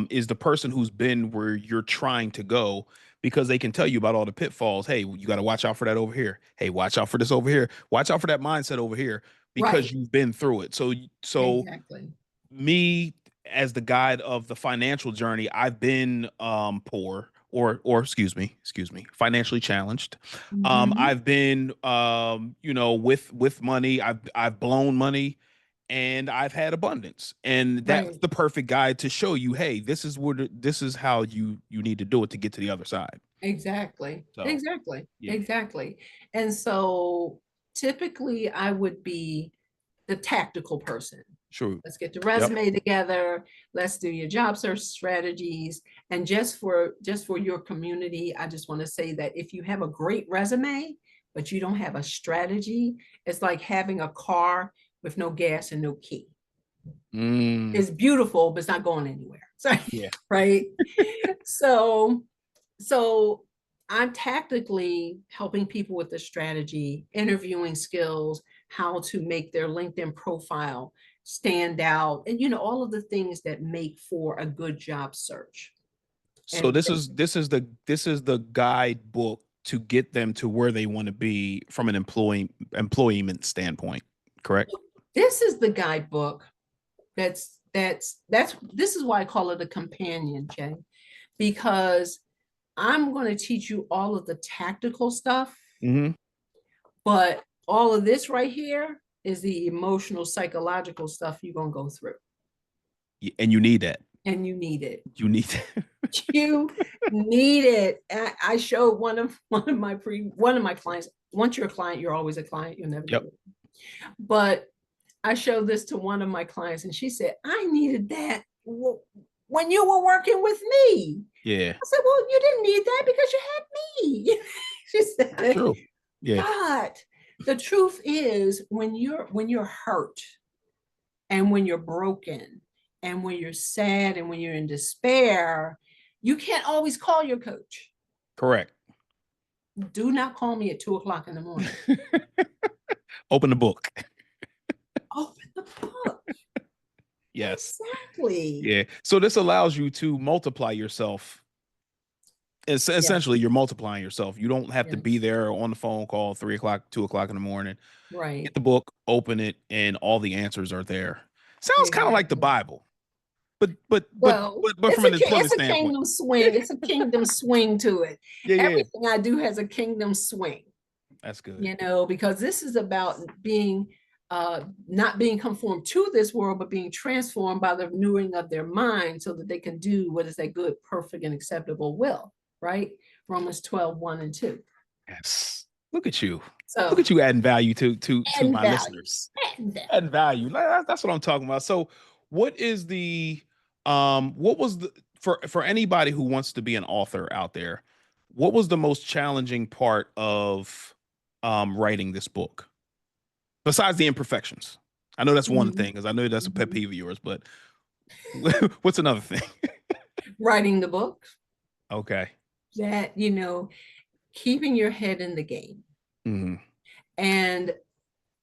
A: Is the person who's been where you're trying to go because they can tell you about all the pitfalls. Hey, you got to watch out for that over here. Hey, watch out for this over here. Watch out for that mindset over here because
B: Right.
A: you've been through it. So
B: Exactly.
A: me as the guide of the financial journey, I've been poor or excuse me, financially challenged.
B: Mhm.
A: I've been with money, I've blown money and I've had abundance. And that's
B: Right.
A: the perfect guide to show you, hey, this is how you need to do it to get to the other side.
B: Exactly.
A: So,
B: Exactly.
A: yeah,
B: Exactly. And so typically I would be the tactical person.
A: true.
B: Let's get the
A: Yep.
B: resume together. Let's do your job search strategies. And just for your community, I just want to say that if you have a great resume, but you don't have a strategy, it's like having a car with no gas and no key.
A: Mm,
B: It's beautiful, but it's not going anywhere. So,
A: yeah.
B: right. So so I'm tactically helping people with the strategy, interviewing skills, how to make their LinkedIn profile stand out, and all of the things that make for a good job search.
A: So
B: And
A: this is the guidebook to get them to where they want to be from an employment standpoint, correct?
B: this is the guidebook that's this is why I call it a companion, Jay, because I'm going to teach you all of the tactical stuff,
A: Mm-hmm.
B: but all of this right here is the emotional, psychological stuff you're going to go through.
A: And you need that.
B: And you need it.
A: You need that.
B: You need it. I showed one of my clients. Once you're a client, you're always a client. You'll never
A: Yep.
B: do it. But I showed this to one of my clients, and she said, "I needed that when you were working with me."
A: Yeah.
B: I said, "Well, you didn't need that because you had me." She said,
A: True. Yeah.
B: But the truth is, when you're hurt, and when you're broken, and when you're sad, and when you're in despair, you can't always call your coach.
A: Correct.
B: Do not call me at 2:00 in the morning.
A: Open the book.
B: Open the book.
A: Yes.
B: Exactly.
A: Yeah. So this allows you to multiply yourself. It's essentially you're multiplying yourself. You don't have to be there on the phone call 3:00, 2:00 in the morning.
B: Right.
A: Get the book, open it, and all the answers are there. Sounds kind of like the Bible. But from an employment standpoint,
B: kingdom swing. It's a kingdom swing to it.
A: Yeah,
B: Everything I do has a kingdom swing.
A: That's good.
B: You know, because this is about being not being conformed to this world, but being transformed by the renewing of their mind so that they can do what is a good, perfect, and acceptable will, right? Romans 12:1-2.
A: Yes. Look at you.
B: So
A: look at you adding value to my listeners. Adding value. That's what I'm talking about. So what is the what was the for anybody who wants to be an author out there, what was the most challenging part of writing this book? Besides the imperfections. I know that's one thing, because I know that's a pet peeve of yours, but what's another thing?
B: Writing the book.
A: Okay.
B: That, you know, keeping your head in the game.
A: Mm-hmm.
B: And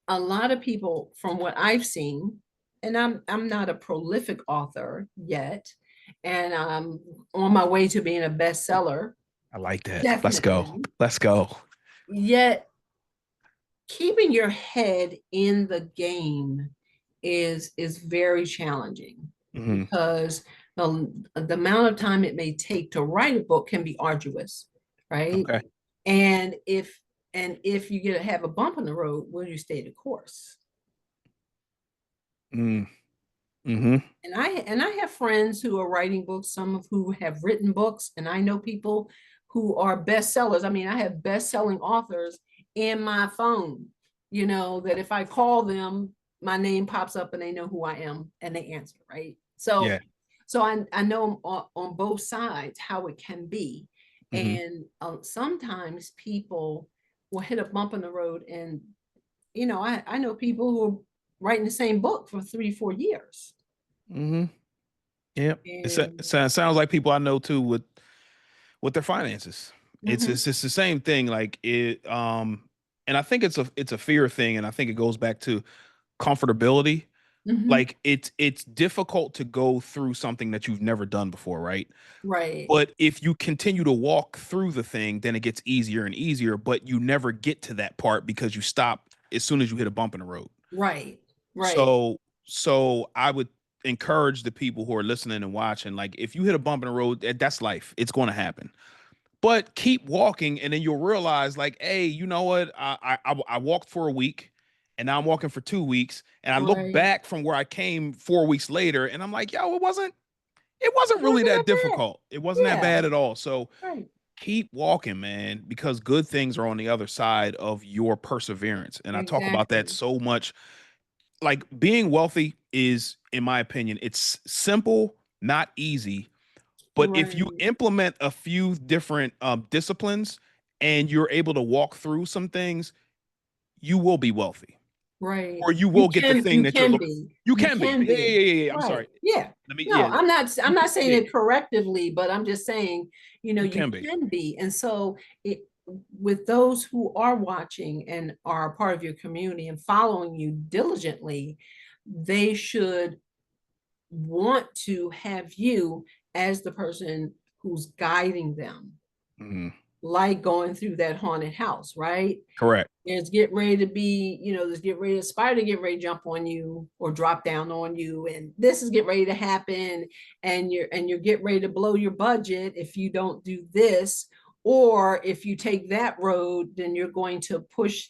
B: a lot of people, from what I've seen, and I'm not a prolific author yet, and I'm on my way to being a bestseller.
A: I like that.
B: Definitely.
A: Let's go. Let's go. Yet
B: keeping your head in the game is very challenging, because the amount of time it may take to write a book can be arduous, right? Okay. And if you have a bump in the road, will you stay the course? And I have friends who are writing books, some of who have written books, and I know people who are bestsellers. I mean, I have best-selling authors in my phone, you know, that if I call them, my name pops up and they know who I am and they answer, right? So I know on both sides how it can be. And sometimes people will hit a bump in the road, and you know, I know people who are writing the same book for 3-4 years.
A: Yeah, it sounds like people I know too with their finances. It's the same thing. Like it, and I think it's a fear thing, and I think it goes back to comfortability. Like it's difficult to go through something that you've never done before, right? Right. But if you continue to walk through the thing, then it gets easier and easier, but you never get to that part because you stop as soon as you hit a bump in the road. Right. Right. So I would encourage the people who are listening and watching, like, if you hit a bump in the road, that's life. It's going to happen. But keep walking, and then you'll realize, like, hey, you know what? I walked for a week, and now I'm walking for 2 weeks, and I look back from where I came 4 weeks later, and I'm like, yo, it wasn't really that difficult. It wasn't that bad at all. So keep walking, man, because good things are on the other side of your perseverance. And I talk about that so much. Like, being wealthy is, in my opinion, it's simple, not easy. But if you implement a few different disciplines and you're able to walk through some things, you will be wealthy. Right. Or you will get the thing that you're looking for. You can be. Yeah. I'm sorry.
B: Yeah. I'm not saying it correctively, but I'm just saying, you know, you can be. And so with those who are watching and are a part of your community and following you diligently, they should want to have you as the person who's guiding them. Like going through that haunted house, right?
A: Correct.
B: There's get ready to be, you know, there's get ready to spider get ready to jump on you or drop down on you, and this is get ready to happen, and you're get ready to blow your budget if you don't do this, or if you take that road, then you're going to push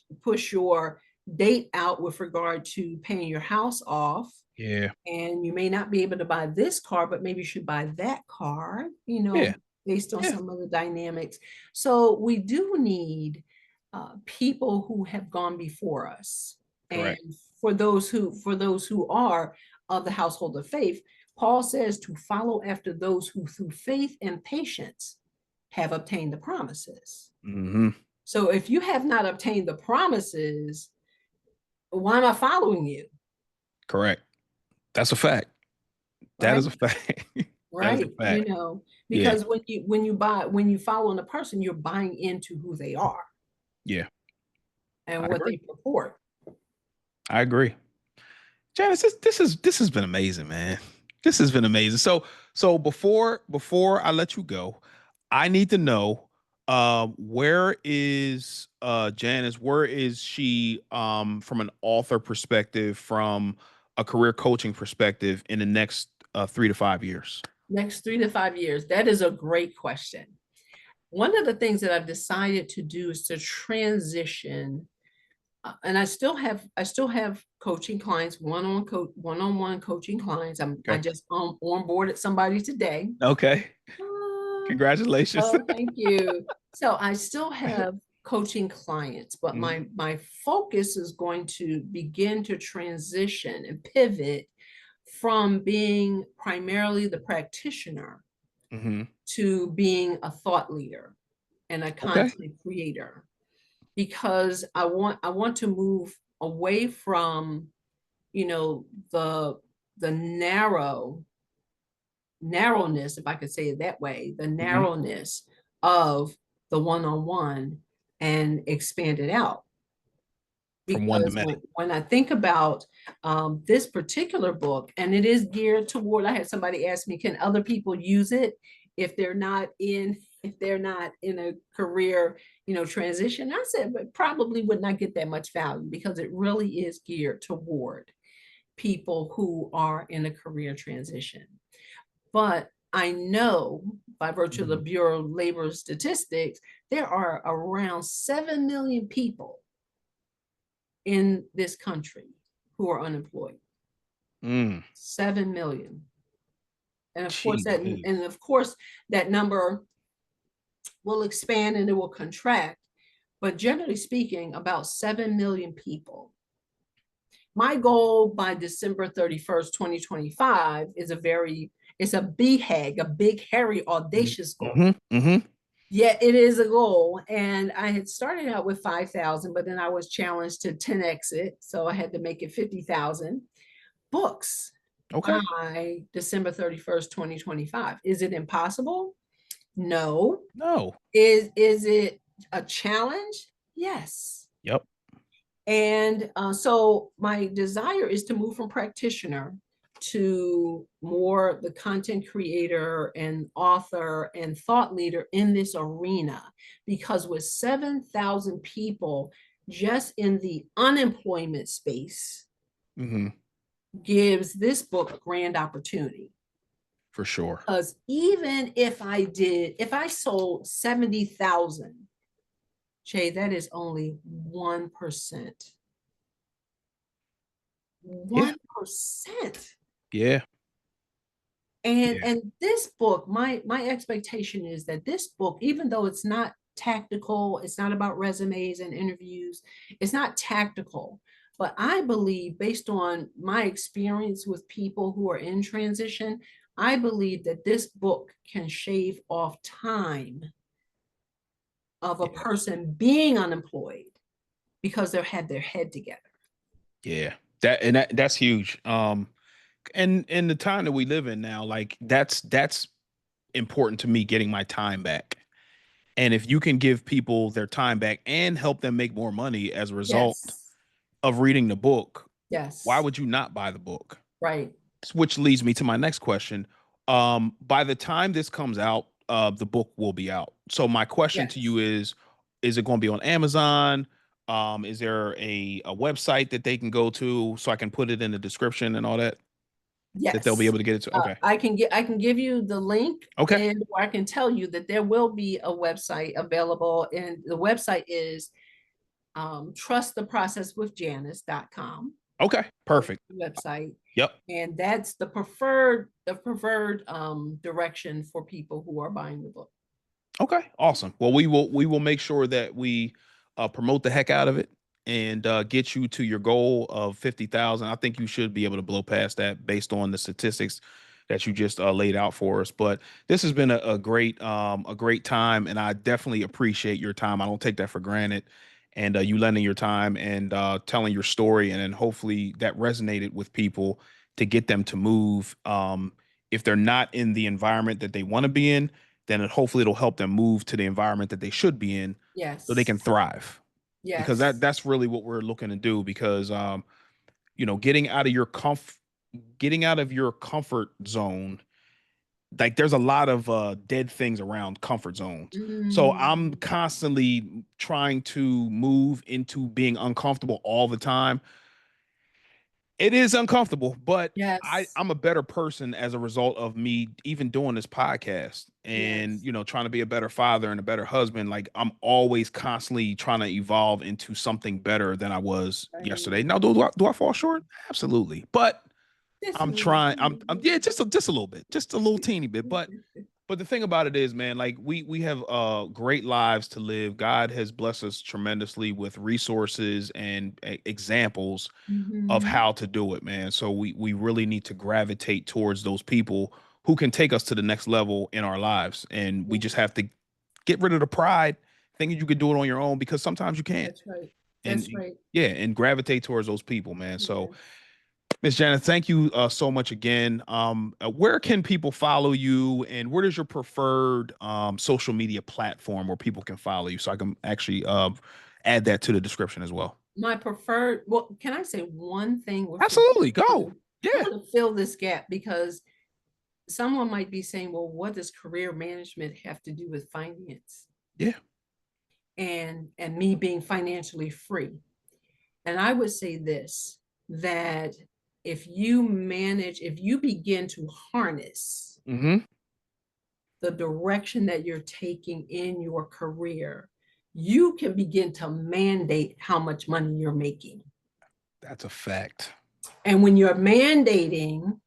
B: your date out with regard to paying your house off,
A: Yeah.
B: and you may not be able to buy this car, but maybe you should buy that car,
A: Yeah.
B: based on
A: Yeah.
B: some of the dynamics. So we do need people who have gone before us. And
A: Correct.
B: for those who are of the household of faith, Paul says to follow after those who through faith and patience have obtained the promises.
A: Mm-hmm.
B: So if you have not obtained the promises, why am I following you?
A: Correct. That's a fact. That is
B: Right?
A: a fact. That is a
B: Right.
A: fact. Yeah.
B: Because when you follow in a person, you're buying into who they are
A: Yeah.
B: and
A: I
B: what
A: agree.
B: they purport.
A: I agree. Janice, this has been amazing, man. This has been amazing. So before I let you go, I need to know where is Janice, where is she from an author perspective, from a career coaching perspective in the next 3 to 5 years?
B: Next 3 to 5 years, that is a great question. One of the things that I've decided to do is to transition, and I still have coaching clients, one-on-one coaching clients. I
A: Okay.
B: just onboarded somebody today.
A: Okay.
B: Uh,
A: Congratulations.
B: Oh, thank you. So I still have coaching clients, but
A: Mhm,
B: my focus is going to begin to transition and pivot from being primarily the practitioner
A: mhm.
B: to being a thought leader and a
A: Okay.
B: content creator, because I want to move away from, you know, the narrowness, if I could say it that way, the
A: Mhm.
B: narrowness of the one-on-one, and expand it out.
A: From one to
B: Because
A: many.
B: when I think about this particular book, and it is geared toward, I had somebody ask me, can other people use it if they're not in a career, transition? I said, but probably would not get that much value, because it really is geared toward people who are in a career transition. But I know by virtue of the
A: Mhm.
B: Bureau of Labor Statistics, there are around 7 million people in this country who are unemployed.
A: Mm.
B: 7 million. And of course
A: Jeez,
B: that
A: Louise.
B: and of course that number will expand and it will contract, but generally speaking, about 7 million people. My goal by December 31st, 2025 it's a BHAG, a big, hairy, audacious goal.
A: Mm-hmm. Mm-hmm.
B: Yeah, it is a goal. And I had started out with 5,000, but then I was challenged to 10x it. So I had to make it 50,000 books
A: Okay.
B: by December 31st, 2025. Is it impossible? No.
A: No.
B: Is it a challenge? Yes.
A: Yep.
B: And so my desire is to move from practitioner to more the content creator and author and thought leader in this arena, because with 7,000 people just in the unemployment space
A: Mm-hmm.
B: gives this book a grand opportunity.
A: For sure.
B: Because even if I sold 70,000, Jay, that is only 1%.
A: Yeah.
B: 1%.
A: Yeah.
B: And
A: Yeah.
B: and this book, my expectation is that this book, even though it's not tactical, it's not about resumes and interviews, it's not tactical, but I believe, based on my experience with people who are in transition, I believe that this book can shave off time of a
A: Yeah.
B: person being unemployed because they had their head together.
A: Yeah. That's huge. And in the time that we live in now, like that's important to me, getting my time back. And if you can give people their time back and help them make more money as a result
B: Yes.
A: of reading the book, why
B: Yes.
A: would you not buy the book?
B: Right.
A: Which leads me to my next question. By the time this comes out, the book will be out. So my question to you
B: Yes.
A: is it going to be on Amazon? Is there a website that they can go to so I can put it in the description and all that they'll be
B: Yes.
A: able to get it to? Okay.
B: I can give you the link,
A: Okay.
B: and or I can tell you that there will be a website available, and the website is trusttheprocesswithjanice.com.
A: Okay, perfect.
B: Website.
A: Yep.
B: And that's the preferred direction for people who are buying the book.
A: Okay, awesome. Well, we will make sure that we promote the heck out of it and get you to your goal of 50,000. I think you should be able to blow past that based on the statistics that you just laid out for us. But this has been a great time, and I definitely appreciate your time. I don't take that for granted, and you lending your time and telling your story, and then hopefully that resonated with people to get them to move. If they're not in the environment that they want to be in, then hopefully it'll help them move to the environment that they should be in so they
B: Yes.
A: can thrive. Because
B: Yes.
A: that's really what we're looking to do. Because getting out of getting out of your comfort zone, like there's a lot of dead things around comfort zones. So I'm
B: Mm,
A: constantly trying to move into being uncomfortable all the time. It is uncomfortable, but
B: yes.
A: I'm a better person as a result of me even doing this podcast and
B: Yes.
A: trying to be a better father and a better husband. Like I'm always constantly trying to evolve into something better than I was yesterday.
B: Right.
A: Now, do I fall short? Absolutely, but
B: Just a
A: I'm
B: little.
A: trying. I'm yeah, just a little bit, just a little teeny bit. But the thing about it is, man, like we have great lives to live. God has blessed us tremendously with resources and examples of
B: Mhm.
A: how to do it, man. So we really need to gravitate towards those people who can take us to the next level in our lives. And we just
B: Yes,
A: have to get rid of the pride, thinking you could do it on your own because sometimes you can't.
B: that's right.
A: And
B: That's right.
A: yeah, and gravitate towards those people, man. So
B: Yes.
A: Miss Janet, thank you so much again. Where can people follow you, and where is your preferred social media platform where people can follow you, so I can actually add that to the description as well?
B: My preferred, well, can I say one thing with
A: Absolutely, go.
B: I
A: Yeah,
B: want to fill this gap because someone might be saying, well, what does career management have to do with finance
A: yeah.
B: and me being financially free? And I would say this, that if you begin to harness
A: Mm-hmm.
B: the direction that you're taking in your career, you can begin to mandate how much money you're making.
A: That's a fact.
B: And when you're mandating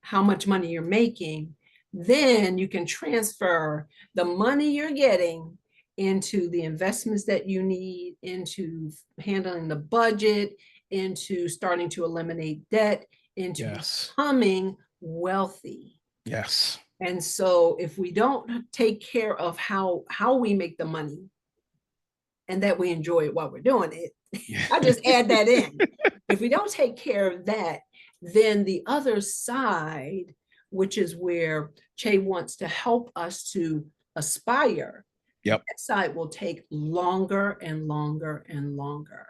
B: how much money you're making, then you can transfer the money you're getting into the investments that you need, into handling the budget, into starting to eliminate debt, into
A: Yes.
B: becoming wealthy.
A: Yes.
B: And so if we don't take care of how we make the money and that we enjoy it while we're doing it,
A: Yeah.
B: I just add that in. If we don't take care of that, then the other side, which is where Che wants to help us to aspire, that
A: Yep.
B: side will take longer and longer and longer.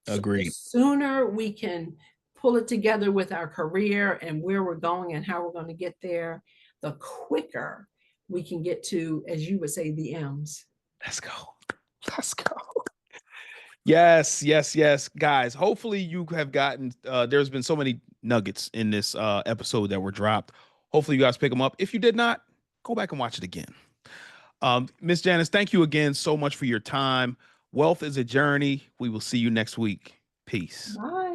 B: So the
A: Agreed.
B: sooner we can pull it together with our career and where we're going and how we're going to get there, the quicker we can get to, as you would say, the M's.
A: Let's go. Let's go. Yes, yes, yes, guys. Hopefully you have gotten. There's been so many nuggets in this episode that were dropped. Hopefully you guys pick them up. If you did not, go back and watch it again. Miss Janice, thank you again so much for your time. Wealth is a journey. We will see you next week. Peace.
B: Bye.